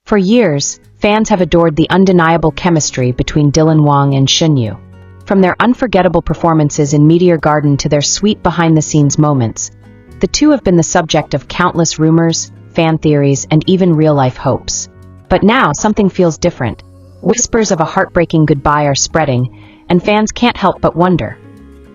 For years, fans have adored the undeniable chemistry between Wang and Shen Yue. From their unforgettable performances in Meteor Garden to their sweet behind-the-scenes moments, the two have been the subject of countless rumors, fan theories, and even real-life hopes. But now, something feels different. Whispers of a heartbreaking goodbye are spreading, and fans can't help but wonder,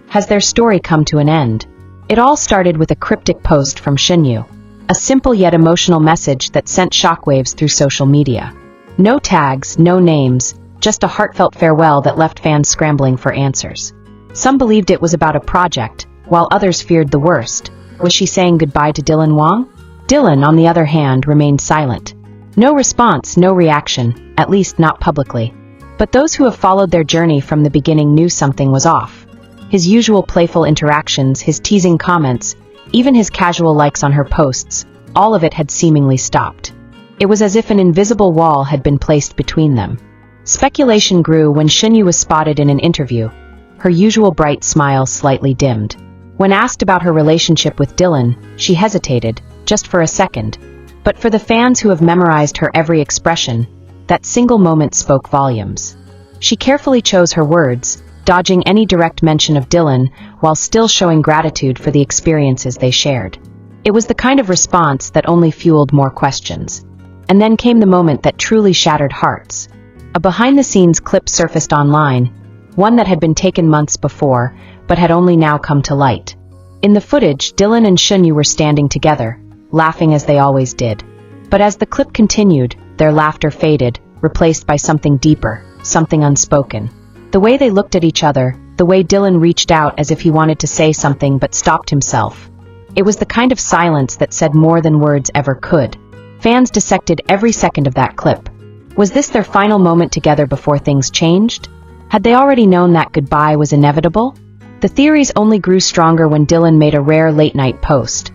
has their story come to an end? It all started with a cryptic post from Shen Yue, a simple yet emotional message that sent shockwaves through social media. No tags, no names, just a heartfelt farewell that left fans scrambling for answers. Some believed it was about a project, while others feared the worst. Was she saying goodbye to Wang? Dylan, on the other hand, remained silent. No response, no reaction, at least not publicly. But those who have followed their journey from the beginning knew something was off. His usual playful interactions, his teasing comments, even his casual likes on her posts, all of it had seemingly stopped. It was as if an invisible wall had been placed between them. Speculation grew when Shen Yue was spotted in an interview, her usual bright smile slightly dimmed. When asked about her relationship with Dylan, she hesitated, just for a second. But for the fans who have memorized her every expression, that single moment spoke volumes. She carefully chose her words, dodging any direct mention of Dylan, while still showing gratitude for the experiences they shared. It was the kind of response that only fueled more questions. And then came the moment that truly shattered hearts. A behind-the-scenes clip surfaced online, one that had been taken months before, but had only now come to light. In the footage, Dylan and Shen Yue were standing together, laughing as they always did. But as the clip continued, their laughter faded, replaced by something deeper, something unspoken. The way they looked at each other, the way Dylan reached out as if he wanted to say something but stopped himself. It was the kind of silence that said more than words ever could. Fans dissected every second of that clip. Was this their final moment together before things changed? Had they already known that goodbye was inevitable? The theories only grew stronger when Dylan made a rare late-night post,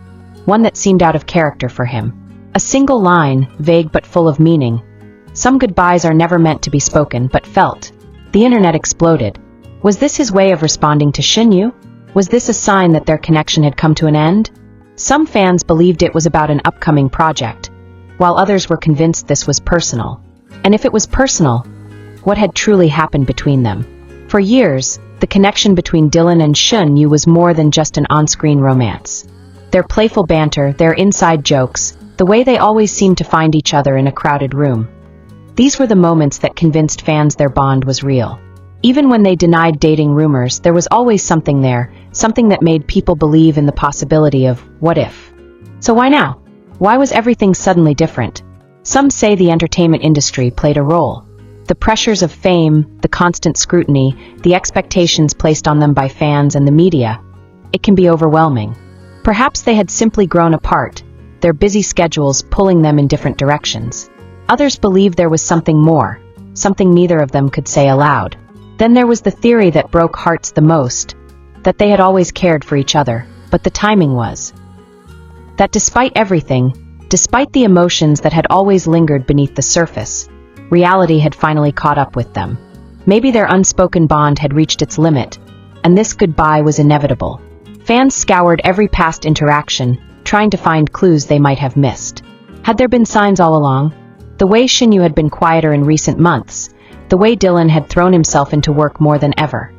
one that seemed out of character for him. A single line, vague but full of meaning. Some goodbyes are never meant to be spoken, but felt. The internet exploded. Was this his way of responding to Shen Yue? Was this a sign that their connection had come to an end? Some fans believed it was about an upcoming project, while others were convinced this was personal. And if it was personal, what had truly happened between them? For years, the connection between Dylan and Shen Yue was more than just an on-screen romance. Their playful banter, their inside jokes, the way they always seemed to find each other in a crowded room. These were the moments that convinced fans their bond was real. Even when they denied dating rumors, there was always something there, something that made people believe in the possibility of what if. So why now? Why was everything suddenly different? Some say the entertainment industry played a role. The pressures of fame, the constant scrutiny, the expectations placed on them by fans and the media. It can be overwhelming. Perhaps they had simply grown apart, their busy schedules pulling them in different directions. Others believed there was something more, something neither of them could say aloud. Then there was the theory that broke hearts the most, that they had always cared for each other, but the timing was. That despite everything, despite the emotions that had always lingered beneath the surface, reality had finally caught up with them. Maybe their unspoken bond had reached its limit, and this goodbye was inevitable. Fans scoured every past interaction, trying to find clues they might have missed. Had there been signs all along? The way Shen Yue had been quieter in recent months, the way Dylan had thrown himself into work more than ever.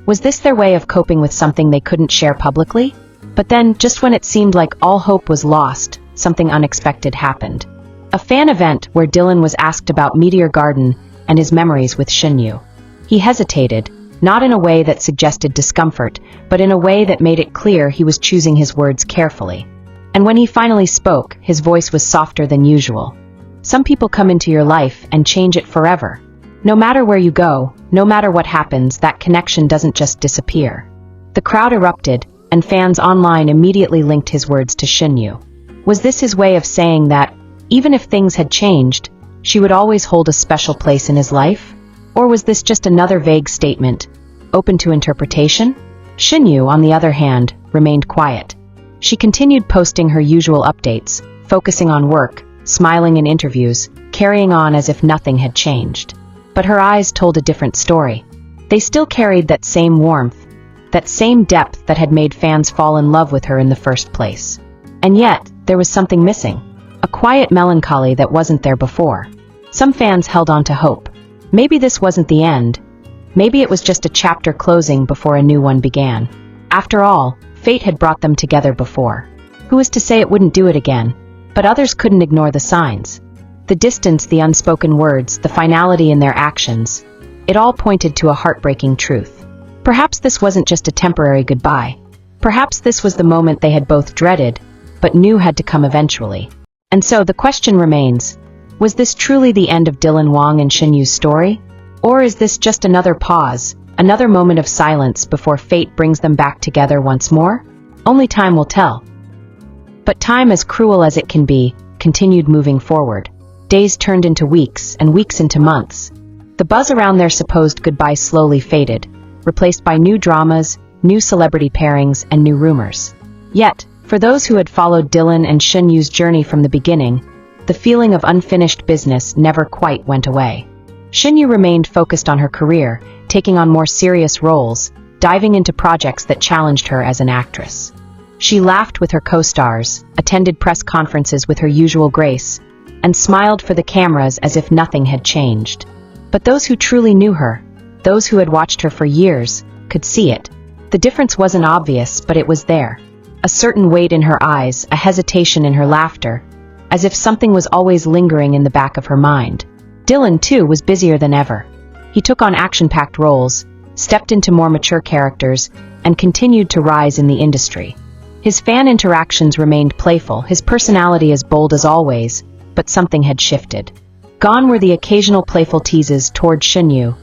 Was this their way of coping with something they couldn't share publicly? But then, just when it seemed like all hope was lost, something unexpected happened. A fan event where Dylan was asked about Meteor Garden and his memories with Shen Yue. He hesitated, not in a way that suggested discomfort, but in a way that made it clear he was choosing his words carefully. And when he finally spoke, his voice was softer than usual. Some people come into your life and change it forever. No matter where you go, no matter what happens, that connection doesn't just disappear. The crowd erupted, and fans online immediately linked his words to Shen Yue. Was this his way of saying that, even if things had changed, she would always hold a special place in his life? Or was this just another vague statement, open to interpretation? Shen Yue, on the other hand, remained quiet. She continued posting her usual updates, focusing on work, smiling in interviews, carrying on as if nothing had changed. But her eyes told a different story. They still carried that same warmth, that same depth that had made fans fall in love with her in the first place. And yet, there was something missing. A quiet melancholy that wasn't there before. Some fans held on to hope. Maybe this wasn't the end. Maybe it was just a chapter closing before a new one began. After all, fate had brought them together before. Who was to say it wouldn't do it again? But others couldn't ignore the signs. The distance, the unspoken words, the finality in their actions. It all pointed to a heartbreaking truth. Perhaps this wasn't just a temporary goodbye. Perhaps this was the moment they had both dreaded, but knew had to come eventually. And so the question remains, was this truly the end of Dylan Wang and Shen Yue's story? Or is this just another pause, another moment of silence before fate brings them back together once more? Only time will tell. But time, as cruel as it can be, continued moving forward. Days turned into weeks, and weeks into months. The buzz around their supposed goodbye slowly faded, replaced by new dramas, new celebrity pairings, and new rumors. Yet, for those who had followed Dylan and Shen Yue's journey from the beginning, the feeling of unfinished business never quite went away. Shen Yue remained focused on her career, taking on more serious roles, diving into projects that challenged her as an actress. She laughed with her co-stars, attended press conferences with her usual grace, and smiled for the cameras as if nothing had changed. But those who truly knew her, those who had watched her for years, could see it. The difference wasn't obvious, but it was there. A certain weight in her eyes, a hesitation in her laughter, as if something was always lingering in the back of her mind. Dylan, too, was busier than ever. He took on action-packed roles, stepped into more mature characters, and continued to rise in the industry. His fan interactions remained playful, his personality as bold as always, but something had shifted. Gone were the occasional playful teases toward Shen Yue,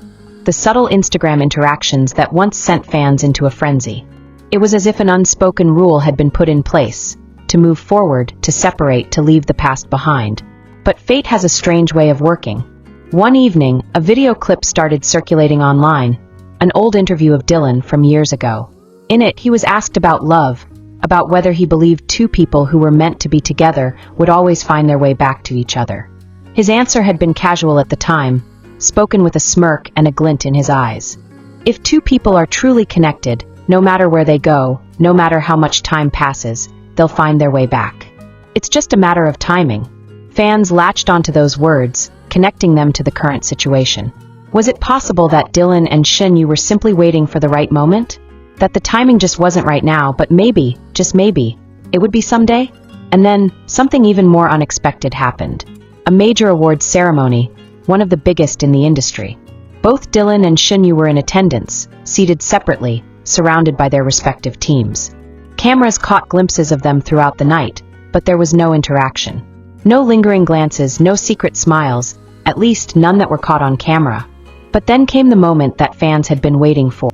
the subtle Instagram interactions that once sent fans into a frenzy. It was as if an unspoken rule had been put in place, to move forward, to separate, to leave the past behind. But fate has a strange way of working. One evening, a video clip started circulating online, an old interview of Dylan from years ago. In it, he was asked about love, about whether he believed two people who were meant to be together would always find their way back to each other. His answer had been casual at the time, spoken with a smirk and a glint in his eyes. If two people are truly connected, no matter where they go, no matter how much time passes, they'll find their way back. It's just a matter of timing. Fans latched onto those words, connecting them to the current situation. Was it possible that Dylan and Shen Yue were simply waiting for the right moment? That the timing just wasn't right now, but maybe, just maybe, it would be someday? And then, something even more unexpected happened. A major awards ceremony, one of the biggest in the industry. Both Dylan and Shen Yue were in attendance, seated separately, surrounded by their respective teams. Cameras caught glimpses of them throughout the night, but there was no interaction. No lingering glances, no secret smiles, at least none that were caught on camera. But then came the moment that fans had been waiting for.